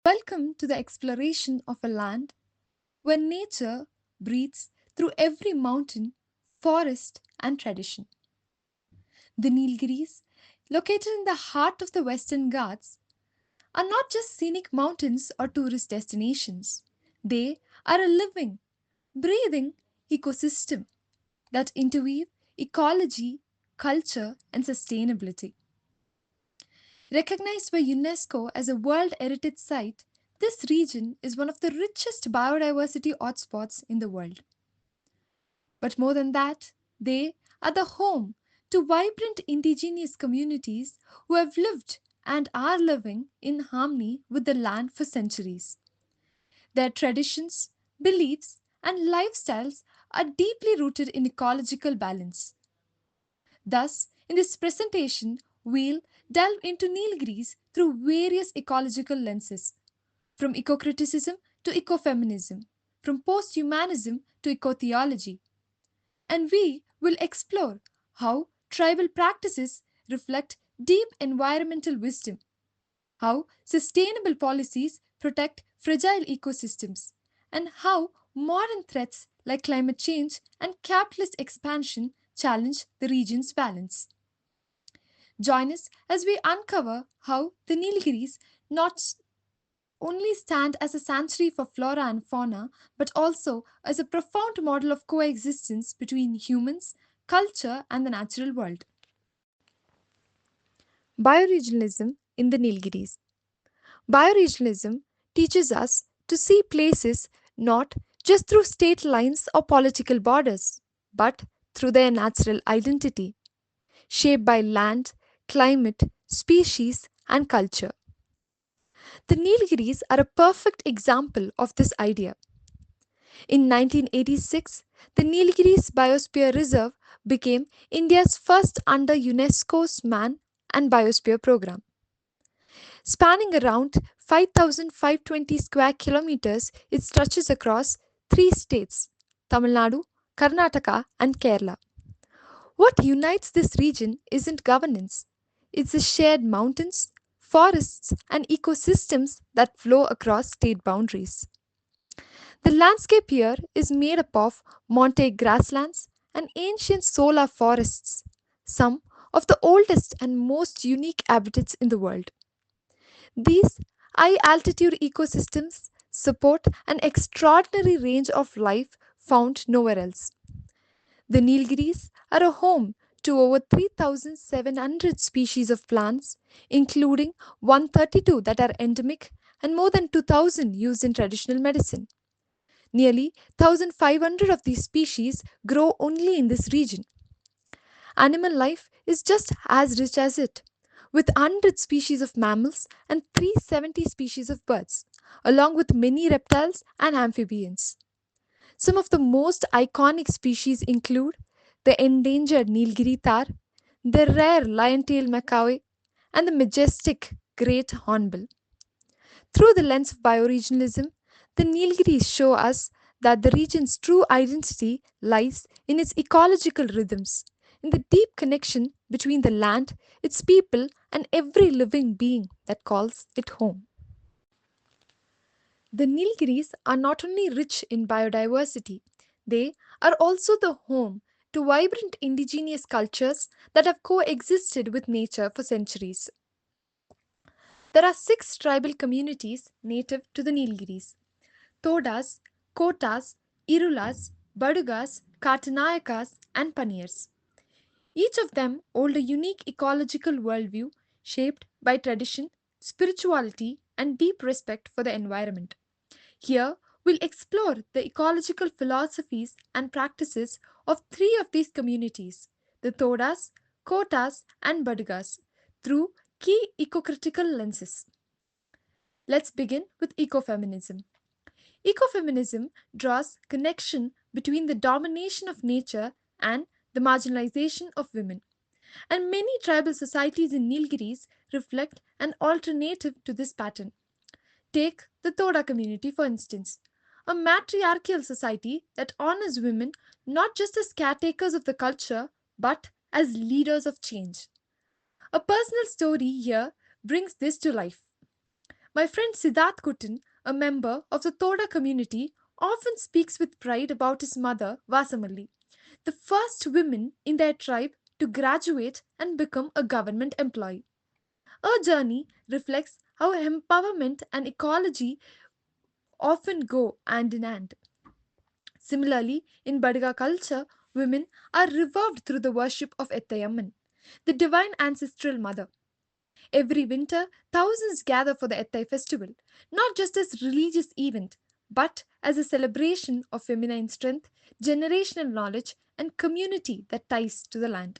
Welcome to the exploration of a land where nature breathes through every mountain, forest, and tradition. The Nilgiris, located in the heart of the Western Ghats, are not just scenic mountains or tourist destinations. They are a living, breathing ecosystem that interweave ecology, culture, and sustainability. Recognized by UNESCO as a World Heritage Site, this region is one of the richest biodiversity hotspots in the world. But more than that, they are the home to vibrant indigenous communities who have lived and are living in harmony with the land for centuries. Their traditions, beliefs, and lifestyles are deeply rooted in ecological balance. Thus, in this presentation, we'll delve into Nilgiris through various ecological lenses, from eco-criticism to ecofeminism, from post-humanism to eco-theology. And we will explore how tribal practices reflect deep environmental wisdom, how sustainable policies protect fragile ecosystems, and how modern threats like climate change and capitalist expansion challenge the region's balance. Join us as we uncover how the Nilgiris not only stand as a sanctuary for flora and fauna, but also as a profound model of coexistence between humans, culture, and the natural world. Bioregionalism in the Nilgiris. Bioregionalism teaches us to see places not just through state lines or political borders, but through their natural identity, shaped by land, climate, species, and culture. The Nilgiris are a perfect example of this idea. In 1986, the Nilgiris Biosphere Reserve became India's first under UNESCO's Man and Biosphere program. Spanning around 5,520 square kilometers, it stretches across three states Tamil Nadu, Karnataka, and Kerala. What unites this region isn't governance, it's the shared mountains, forests, and ecosystems that flow across state boundaries. The landscape here is made up of Monte grasslands and ancient solar forests, some of the oldest and most unique habitats in the world. These high altitude ecosystems support an extraordinary range of life found nowhere else. The Nilgiris are a home to over 3,700 species of plants, including 132 that are endemic and more than 2,000 used in traditional medicine. Nearly 1,500 of these species grow only in this region. Animal life is just as rich as it, with 100 species of mammals and 370 species of birds, along with many reptiles and amphibians. Some of the most iconic species include the endangered Nilgiri tar, the rare lion-tailed macaque, and the majestic great hornbill. Through the lens of bioregionalism, the Nilgiris show us that the region's true identity lies in its ecological rhythms, in the deep connection between the land, its people, and every living being that calls it home. The Nilgiris are not only rich in biodiversity, they are also the home to vibrant indigenous cultures that have coexisted with nature for centuries. There are six tribal communities native to the Nilgiris: Todas, Kotas, Irulas, Badugas, Katanayakas, and Paniers. Each of them hold a unique ecological worldview shaped by tradition, spirituality, and deep respect for the environment. Here, we'll explore the ecological philosophies and practices of three of these communities, the Todas, Kotas, and Badugas, through key eco-critical lenses. Let's begin with ecofeminism. Ecofeminism draws connection between the domination of nature and the marginalization of women. And many tribal societies in Nilgiris reflect an alternative to this pattern. Take the Toda community, for instance, a matriarchal society that honors women not just as caretakers of the culture, but as leaders of change. A personal story here brings this to life. My friend Siddharth Kutin, a member of the Toda community, often speaks with pride about his mother, Vasamalli, the first woman in their tribe to graduate and become a government employee. Her journey reflects how empowerment and ecology often go hand in hand. Similarly, in Badaga culture, women are revered through the worship of Ettayamman, the divine ancestral mother. Every winter, thousands gather for the Ettai festival, not just as religious event, but as a celebration of feminine strength, generational knowledge, and community that ties to the land.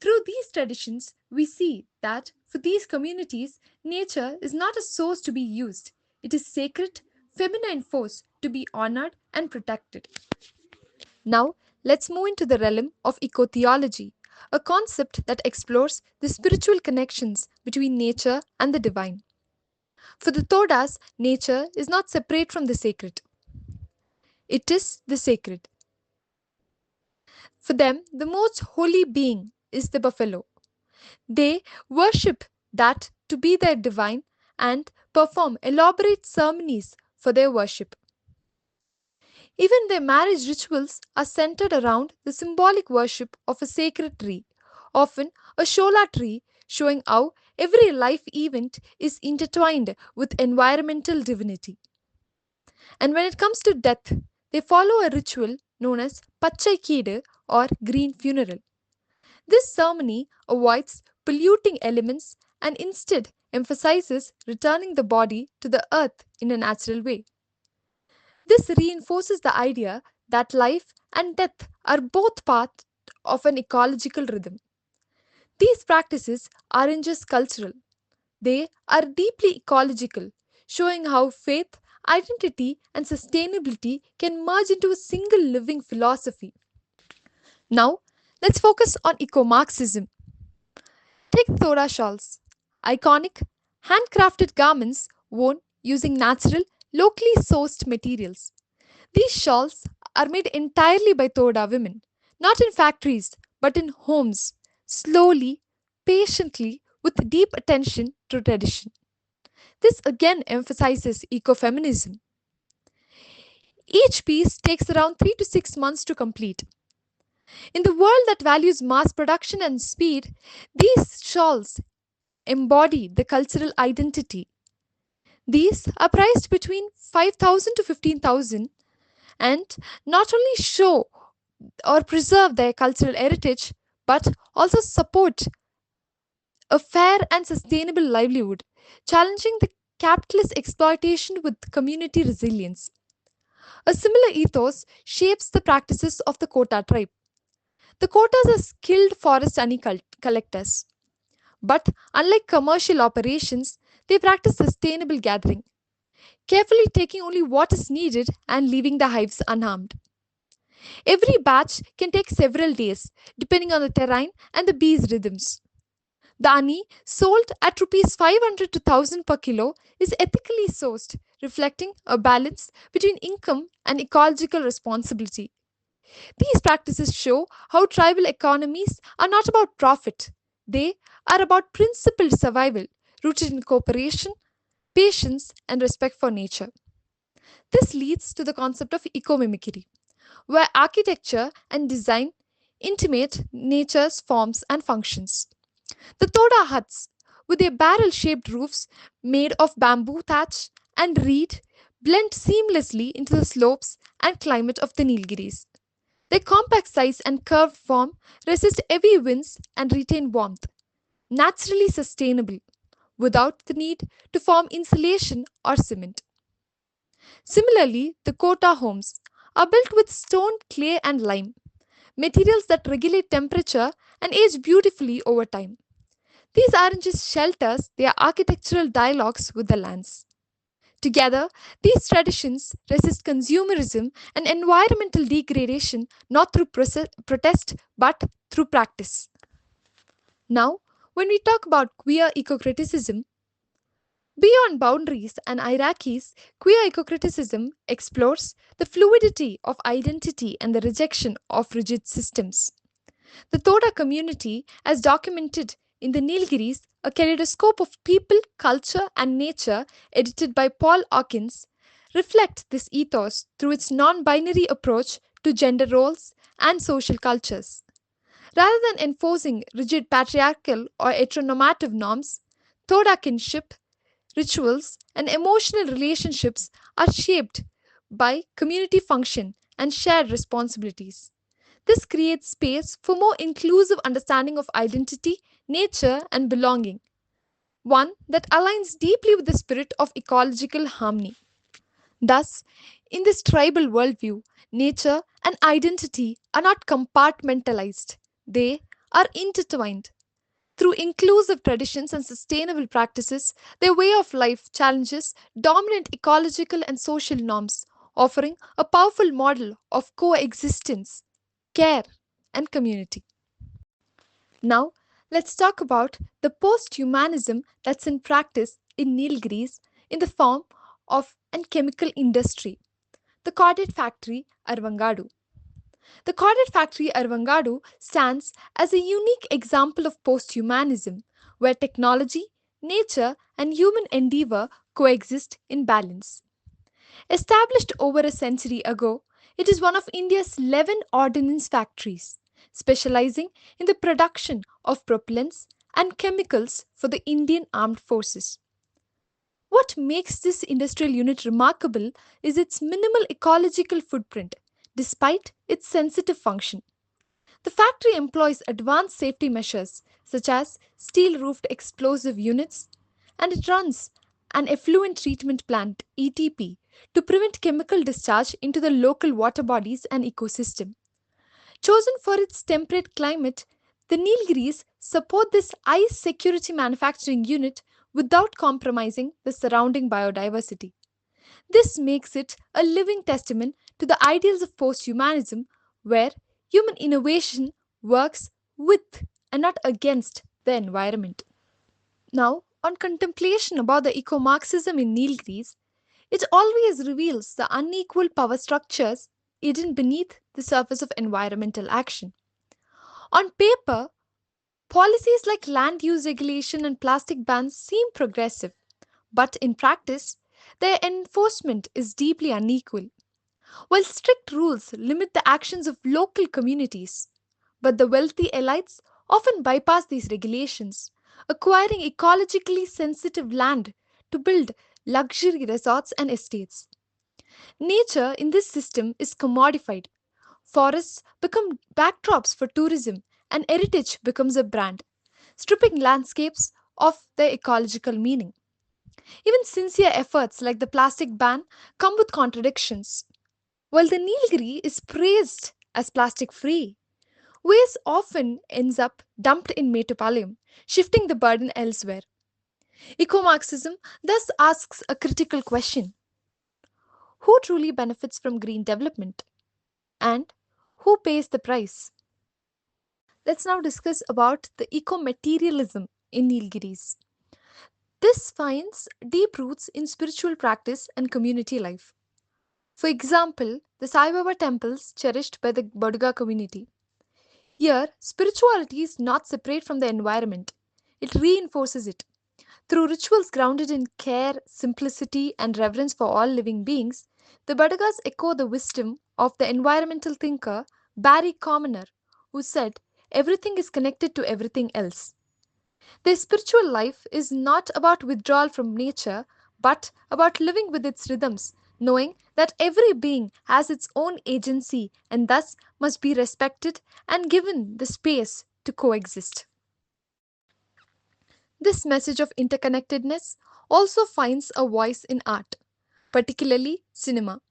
Through these traditions, we see that for these communities, nature is not a source to be used. It is sacred, feminine force to be honored and protected. Now, let's move into the realm of ecotheology, a concept that explores the spiritual connections between nature and the divine. For the Todas, nature is not separate from the sacred, it is the sacred. For them, the most holy being is the buffalo. They worship that to be their divine and perform elaborate ceremonies for their worship. Even their marriage rituals are centered around the symbolic worship of a sacred tree, often a shola tree, showing how every life event is intertwined with environmental divinity. And when it comes to death, they follow a ritual known as Pachai Kedu or green funeral. This ceremony avoids polluting elements and instead emphasizes returning the body to the earth in a natural way. This reinforces the idea that life and death are both part of an ecological rhythm. These practices aren't just cultural, they are deeply ecological, showing how faith, identity, and sustainability can merge into a single living philosophy. Now, let's focus on eco Marxism. Take Thora shawls, iconic, handcrafted garments worn using natural, locally sourced materials. These shawls are made entirely by Toda women, not in factories, but in homes, slowly, patiently, with deep attention to tradition. This again emphasizes ecofeminism. Each piece takes around 3 to 6 months to complete. In the world that values mass production and speed, these shawls embody the cultural identity. These are priced between 5,000 to 15,000 and not only show or preserve their cultural heritage but also support a fair and sustainable livelihood, challenging the capitalist exploitation with community resilience. A similar ethos shapes the practices of the Kota tribe. The Kotas are skilled forest honey collectors, but unlike commercial operations, they practice sustainable gathering, carefully taking only what is needed and leaving the hives unharmed. Every batch can take several days, depending on the terrain and the bees' rhythms. The honey, sold at rupees 500 to 1000 per kilo, is ethically sourced, reflecting a balance between income and ecological responsibility. These practices show how tribal economies are not about profit, they are about principled survival, rooted in cooperation, patience, and respect for nature. This leads to the concept of ecomimicry, where architecture and design intimate nature's forms and functions. The Toda huts, with their barrel shaped roofs made of bamboo thatch and reed, blend seamlessly into the slopes and climate of the Nilgiris. Their compact size and curved form resist heavy winds and retain warmth, naturally sustainable, without the need to form insulation or cement. Similarly, the Kota homes are built with stone, clay, and lime, materials that regulate temperature and age beautifully over time. These aren't just shelters, they are architectural dialogues with the lands. Together, these traditions resist consumerism and environmental degradation not through protest but through practice. Now, when we talk about queer eco criticism, beyond boundaries and hierarchies, queer eco criticism explores the fluidity of identity and the rejection of rigid systems. The Toda community has documented In the Nilgiris, a kaleidoscope of people, culture, and nature, edited by Paul Hawkins, reflects this ethos through its non binary approach to gender roles and social cultures. Rather than enforcing rigid patriarchal or heteronormative norms, Thoda kinship, rituals, and emotional relationships are shaped by community function and shared responsibilities. This creates space for more inclusive understanding of identity, nature, and belonging, one that aligns deeply with the spirit of ecological harmony. Thus, in this tribal worldview, nature and identity are not compartmentalized, they are intertwined. Through inclusive traditions and sustainable practices, their way of life challenges dominant ecological and social norms, offering a powerful model of coexistence, care, and community. Now, let's talk about the post humanism that's in practice in Nilgiris in the form of a chemical industry. The Cordate Factory, Arvangadu. The Cordate Factory, Arvangadu stands as a unique example of post humanism, where technology, nature, and human endeavor coexist in balance. Established over a century ago, it is one of India's 11 ordnance factories, specializing in the production of propellants and chemicals for the Indian Armed Forces. What makes this industrial unit remarkable is its minimal ecological footprint, despite its sensitive function. The factory employs advanced safety measures such as steel roofed explosive units, and it runs an effluent treatment plant ETP to prevent chemical discharge into the local water bodies and ecosystem. Chosen for its temperate climate, the Nilgiris support this ice security manufacturing unit without compromising the surrounding biodiversity. This makes it a living testament to the ideals of posthumanism, where human innovation works with and not against the environment. Now, on contemplation about the eco Marxism in Nilgiris, it always reveals the unequal power structures hidden beneath the surface of environmental action. On paper, policies like land use regulation and plastic bans seem progressive, but in practice, their enforcement is deeply unequal. While strict rules limit the actions of local communities, but the wealthy elites often bypass these regulations, acquiring ecologically sensitive land to build luxury resorts and estates. Nature in this system is commodified. Forests become backdrops for tourism, and heritage becomes a brand, stripping landscapes of their ecological meaning. Even sincere efforts like the plastic ban come with contradictions. While the Nilgiri is praised as plastic free, waste often ends up dumped in Metupalayam, shifting the burden elsewhere. Eco Marxism thus asks a critical question: who truly benefits from green development? And who pays the price? Let's now discuss about the eco materialism in Nilgiris. This finds deep roots in spiritual practice and community life. For example, the Sai Baba temples cherished by the Baduga community. Here, spirituality is not separate from the environment, it reinforces it. Through rituals grounded in care, simplicity, and reverence for all living beings, the Badagas echo the wisdom of the environmental thinker Barry Commoner, who said, "Everything is connected to everything else." Their spiritual life is not about withdrawal from nature, but about living with its rhythms, knowing that every being has its own agency and thus must be respected and given the space to coexist. This message of interconnectedness also finds a voice in art, particularly cinema.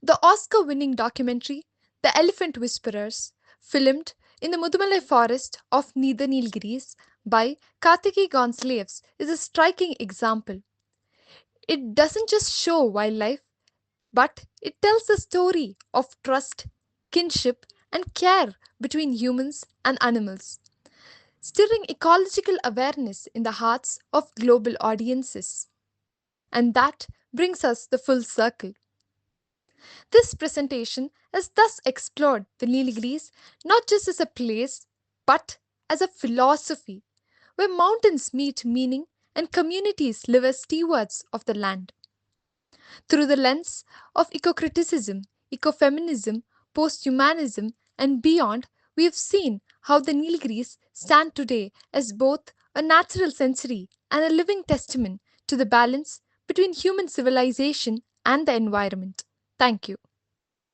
The Oscar winning documentary, The Elephant Whisperers, filmed in the Mudumalai forest of Neither Nilgiris by Karthikeya Gonsalves, is a striking example. It doesn't just show wildlife, but it tells a story of trust, kinship, and care between humans and animals, stirring ecological awareness in the hearts of global audiences. And that brings us the full circle. This presentation has thus explored the Nilgiris not just as a place, but as a philosophy, where mountains meet meaning and communities live as stewards of the land. Through the lens of eco-criticism, ecofeminism, post-humanism, and beyond, we have seen how the Nilgiris stand today as both a natural sensory and a living testament to the balance between human civilization and the environment. Thank you.